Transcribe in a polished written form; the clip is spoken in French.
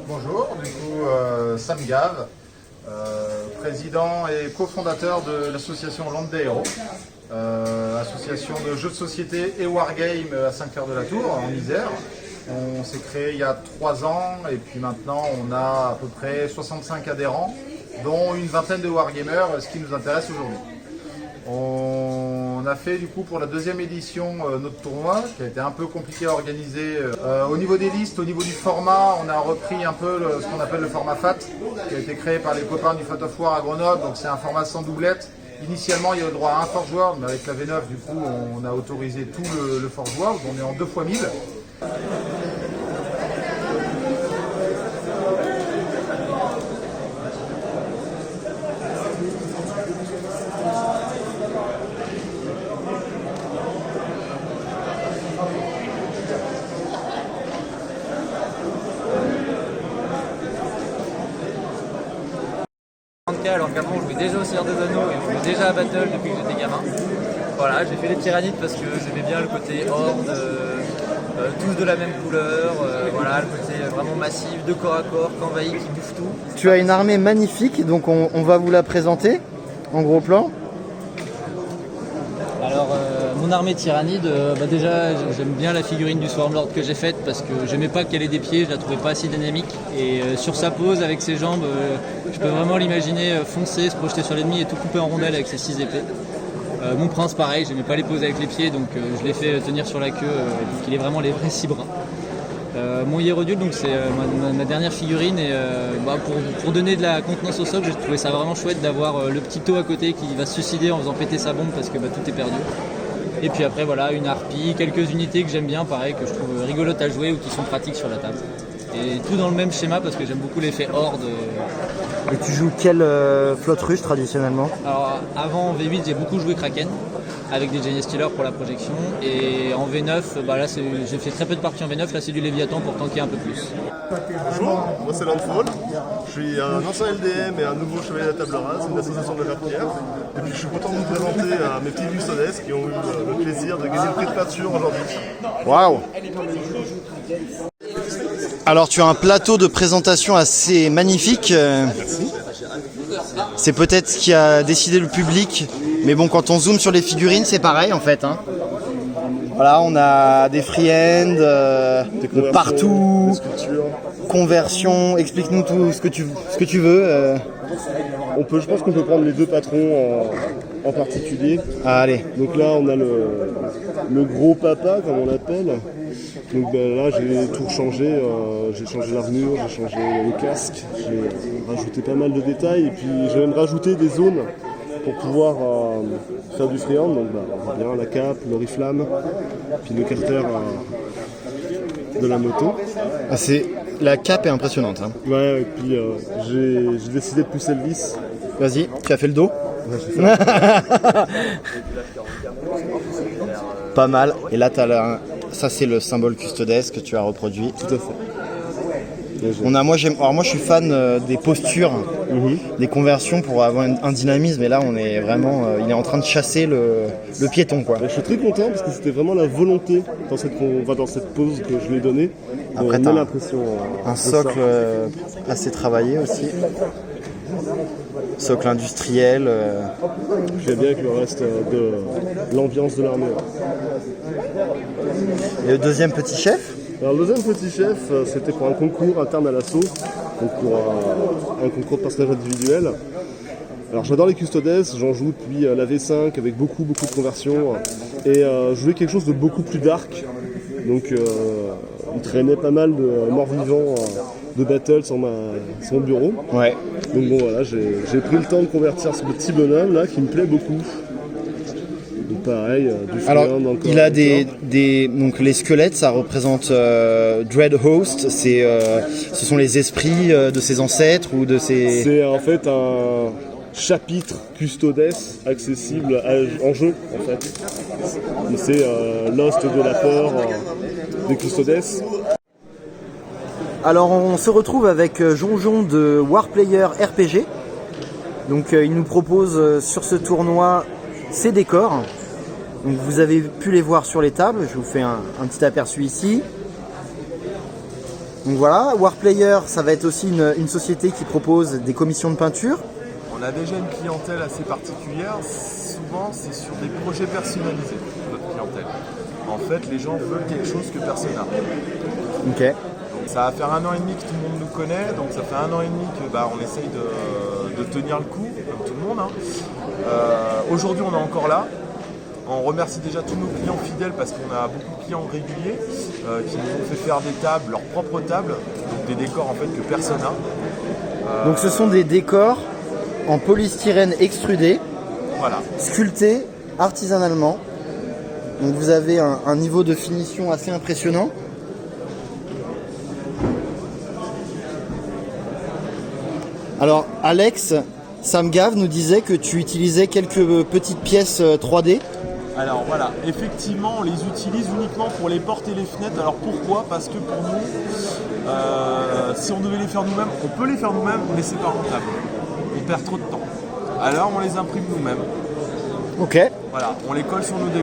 Bonjour, du coup Sam Gave, président et cofondateur de l'association Land des Héros, association de jeux de société et wargame à Saint-Clair-de-la-Tour en Isère. On s'est créé il y a 3 ans et puis maintenant on a à peu près 65 adhérents, dont une vingtaine de wargamers, ce qui nous intéresse aujourd'hui. On a fait du coup pour la 2e édition notre tournoi qui a été un peu compliqué à organiser. Au niveau des listes, au niveau du format, on a repris un peu ce qu'on appelle le format FAT qui a été créé par les copains du Fat of War à Grenoble, donc c'est un format sans doublette. Initialement il y avait le droit à un Forge World, mais avec la V9 du coup on a autorisé tout le Forge World, on est en 2x1000. Alors qu'avant on jouait déjà au Seigneur des Anneaux et on jouait déjà à Battle depuis que j'étais gamin. Voilà, j'ai fait les Tyrannides parce que j'aimais bien le côté horde, tous de la même couleur, voilà, le côté vraiment massif, de corps à corps, qu'envahit, qui bouffe tout. Tu as une armée magnifique, donc on va vous la présenter en gros plan. Alors mon armée Tyrannide, déjà j'aime bien la figurine du Swarmlord que j'ai faite parce que j'aimais pas qu'elle ait des pieds, je la trouvais pas assez dynamique et sur sa pose avec ses jambes, je peux vraiment l'imaginer foncer, se projeter sur l'ennemi et tout couper en rondelles avec ses 6 épées. Mon prince pareil, j'aimais pas les poses avec les pieds donc je l'ai fait tenir sur la queue donc il est vraiment les vrais 6 bras. Mon Hiérodule, donc c'est ma dernière figurine et pour donner de la contenance au sol, j'ai trouvé ça vraiment chouette d'avoir le petit taux à côté qui va se suicider en faisant péter sa bombe parce que tout est perdu. Et puis après voilà, une harpie, quelques unités que j'aime bien, pareil, que je trouve rigolotes à jouer ou qui sont pratiques sur la table. Et tout dans le même schéma parce que j'aime beaucoup l'effet horde. Et tu joues quelle flotte russe traditionnellement? Alors avant en V8 j'ai beaucoup joué Kraken avec des Giant Stealers pour la projection et en V9 là j'ai fait très peu de parties en V9, là c'est du Léviathan pour tanker un peu plus. Bonjour, moi c'est Landfall, je suis un ancien LDM et un nouveau chevalier de la table rase, une association de Verpierre. Et puis je suis content de vous présenter mes petits custodes qui ont eu le plaisir de gagner le prix de peinture aujourd'hui. Waouh! Alors tu as un plateau de présentation assez magnifique. Merci. C'est peut-être ce qui a décidé le public, mais bon, quand on zoome sur les figurines, c'est pareil en fait. Voilà, on a des freehands de partout, conversion. Explique-nous tout ce que tu veux. Je pense qu'on peut prendre les 2 patrons en particulier. Ah, allez. Donc là on a le gros papa comme on l'appelle. Donc là j'ai tout changé, j'ai changé l'armure, j'ai changé le casque, j'ai rajouté pas mal de détails et puis j'ai même rajouté des zones pour pouvoir faire du freehand. Donc on voit bien la cape, le riflame, puis le carter de la moto. Ah, la cape est impressionnante. Ouais, et puis j'ai décidé de pousser le vis. Vas-y, tu as fait le dos? Ouais, j'ai fait ça. Pas mal. Et là, ça c'est le symbole custodes que tu as reproduit. Tout à fait. Moi je suis fan des postures, des conversions pour avoir un dynamisme. Et là on est vraiment, il est en train de chasser le piéton quoi. Je suis très content parce que c'était vraiment la volonté dans cette pose que je lui ai donnée. Après on a l'impression un socle assez travaillé aussi. Socle industriel. J'aime bien avec le reste de l'ambiance de l'armure. Et le deuxième petit chef? Alors le deuxième petit chef, c'était pour un concours interne à l'assaut, donc pour un concours de personnage individuel. Alors j'adore les custodes, j'en joue depuis la V5 avec beaucoup de conversions et je voulais quelque chose de beaucoup plus dark. Donc il traînait pas mal de morts-vivants de battle sur mon bureau. Ouais. Donc bon voilà, j'ai pris le temps de convertir ce petit bonhomme là qui me plaît beaucoup. Donc pareil, du freehand. Alors il a donc les squelettes, ça représente Dread Host, ce sont les esprits de ses ancêtres ou de ses... C'est en fait un chapitre custodes accessible en jeu en fait. C'est Lost de la peur des custodes. Alors on se retrouve avec Jonjon de Warplayer RPG. Donc il nous propose sur ce tournoi ses décors. Donc vous avez pu les voir sur les tables, je vous fais un petit aperçu ici. Donc voilà, Warplayer, ça va être aussi une société qui propose des commissions de peinture. On a déjà une clientèle assez particulière. Souvent, c'est sur des projets personnalisés, notre clientèle. En fait, les gens veulent quelque chose que personne n'a. Ok. Donc, ça va faire 1 an et demi que tout le monde nous connaît. Donc ça fait 1 an et demi que on essaye de tenir le coup, comme tout le monde. Aujourd'hui, on est encore là. On remercie déjà tous nos clients fidèles parce qu'on a beaucoup de clients réguliers qui nous ont fait faire des tables, leurs propres tables, donc des décors en fait que personne n'a. Donc ce sont des décors en polystyrène extrudé, Voilà. sculptés artisanalement. Donc vous avez un niveau de finition assez impressionnant. Alors Alex Samgav nous disait que tu utilisais quelques petites pièces 3D. Alors voilà, effectivement, on les utilise uniquement pour les portes et les fenêtres. Alors pourquoi? Parce que pour nous, si on devait les faire nous-mêmes, on peut les faire nous-mêmes, mais c'est pas rentable. On perd trop de temps. Alors on les imprime nous-mêmes. Ok. Voilà, on les colle sur nos décors.